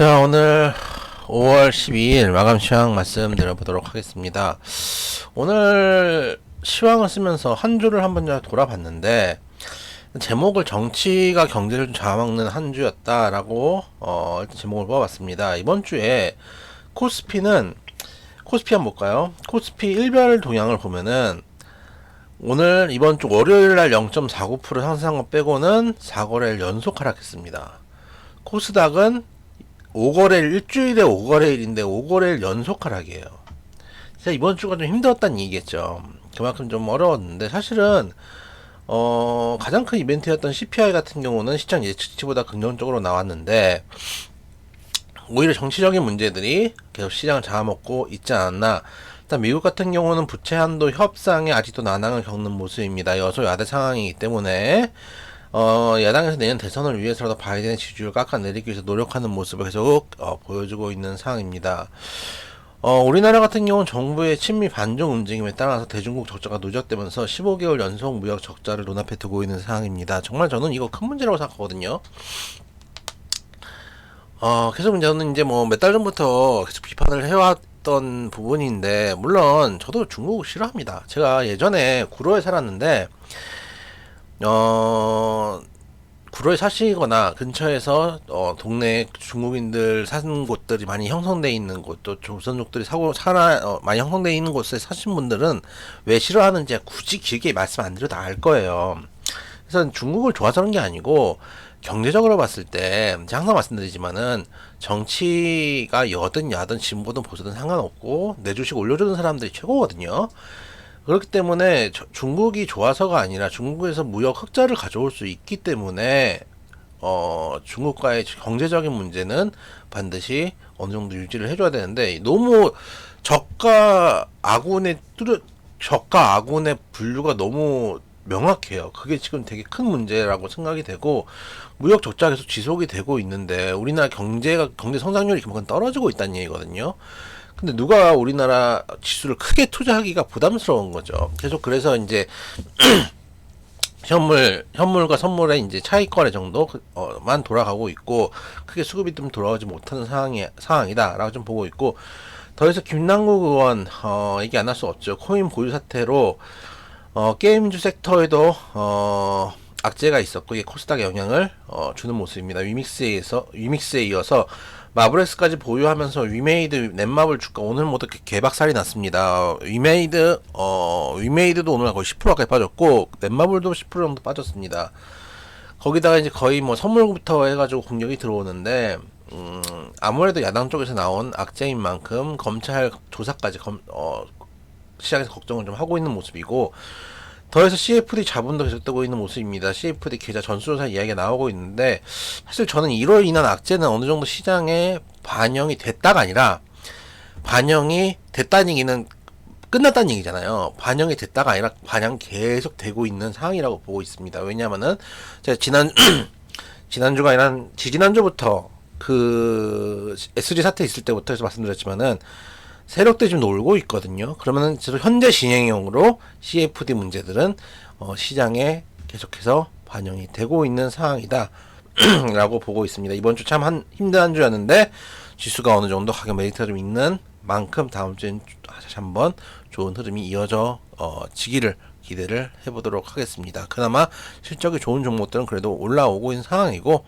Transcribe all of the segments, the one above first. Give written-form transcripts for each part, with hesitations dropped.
자, 오늘 5월 12일 마감 시황 말씀드려보도록 하겠습니다. 오늘 시황을 쓰면서 한 주를 한번 돌아봤는데, 제목을 정치가 경제를 좀 잡아먹는 한 주였다라고 일단 제목을 뽑아봤습니다. 이번 주에 코스피 한번 볼까요? 코스피 일별 동향을 보면은 오늘 이번 주 월요일날 0.49% 상승한 것 빼고는 4거래일 연속 하락했습니다. 코스닥은 5거래일, 일주일에 5거래일인데 5거래일 연속 하락이에요. 진짜 이번 주가 좀 힘들었다는 얘기겠죠. 그만큼 좀 어려웠는데, 사실은 가장 큰 이벤트였던 CPI 같은 경우는 시장 예측치보다 긍정적으로 나왔는데, 오히려 정치적인 문제들이 계속 시장을 잡아먹고 있지 않았나. 일단 미국 같은 경우는 부채 한도 협상에 아직도 난항을 겪는 모습입니다. 여소야대 상황이기 때문에 야당에서 내년 대선을 위해서라도 바이든의 지지율을 깎아내리기 위해서 노력하는 모습을 계속 보여주고 있는 상황입니다. 우리나라 같은 경우는 정부의 친미 반중 움직임에 따라서 대중국 적자가 누적되면서 15개월 연속 무역 적자를 눈앞에 두고 있는 상황입니다. 정말 저는 이거 큰 문제라고 생각하거든요. 계속 저는 이제 뭐 몇 달 전부터 계속 비판을 해왔던 부분인데, 물론 저도 중국을 싫어합니다. 제가 예전에 구로에 살았는데, 구로에 사시거나 근처에서 동네 중국인들 사는 곳들이 많이 형성되어 있는 곳, 또 조선족들이 많이 형성되어 있는 곳에 사신 분들은 왜 싫어하는지 굳이 길게 말씀 안 드려도 알 거예요. 그래서 중국을 좋아서 그런 게 아니고, 경제적으로 봤을 때 제가 항상 말씀드리지만은, 정치가 여든 야든 진보든 보수든 상관없고 내 주식 올려주는 사람들이 최고거든요. 그렇기 때문에 중국이 좋아서가 아니라 중국에서 무역 흑자를 가져올 수 있기 때문에 중국과의 경제적인 문제는 반드시 어느 정도 유지를 해줘야 되는데, 너무 적과 아군의 분류가 너무 명확해요. 그게 지금 되게 큰 문제라고 생각이 되고, 무역 적자가 계속 지속이 되고 있는데 우리나라 경제 성장률이 그만큼 떨어지고 있다는 얘기거든요. 근데 누가 우리나라 지수를 크게 투자하기가 부담스러운 거죠. 계속 그래서 이제 현물과 선물의 이제 차익거래 정도만 돌아가고 있고, 크게 수급이 좀 돌아오지 못하는 상황이다라고 좀 보고 있고, 더 이상 김남국 의원 얘기 안 할 수 없죠. 코인 보유 사태로 게임주 섹터에도 악재가 있었고, 이게 코스닥에 영향을 주는 모습입니다. 위믹스에 이어서 마블엑스까지 보유하면서 위메이드, 넷마블 주가 오늘 모두 개박살이 났습니다. 위메이드도 오늘 거의 10% 가까이 빠졌고, 넷마블도 10% 정도 빠졌습니다. 거기다가 이제 거의 뭐 선물부터 해가지고 공격이 들어오는데, 아무래도 야당 쪽에서 나온 악재인 만큼 검찰 조사까지 시장에서 걱정을 좀 하고 있는 모습이고, 더해서 CFD 자본도 계속되고 있는 모습입니다. CFD 계좌 전수조사 이야기가 나오고 있는데, 사실 저는 이로 인한 악재는 어느 정도 시장에 반영이 됐다가 아니라, 반영이 됐다는 얘기는 끝났다는 얘기잖아요. 반영이 됐다가 아니라 반영 계속 되고 있는 상황이라고 보고 있습니다. 왜냐하면은 제가 지난주가 아니라 지지난주부터 그 SG 사태 있을 때부터 해서 말씀드렸지만은, 세력들이 좀 놀고 있거든요. 그러면은 현재 진행형으로 CFD 문제들은 시장에 계속해서 반영이 되고 있는 상황이다 라고 보고 있습니다. 이번 주 참 힘든 한 주였는데, 지수가 어느 정도 가격 메리트가 좀 있는 만큼 다음 주엔 다시 한번 좋은 흐름이 이어져 지기를 기대를 해보도록 하겠습니다. 그나마 실적이 좋은 종목들은 그래도 올라오고 있는 상황이고,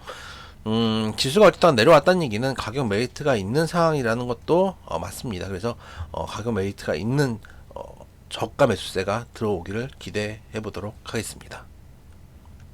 지수가 어쨌든 내려왔다는 얘기는 가격 메리트가 있는 상황이라는 것도 맞습니다. 그래서 가격 메리트가 있는 저가 매수세가 들어오기를 기대해 보도록 하겠습니다.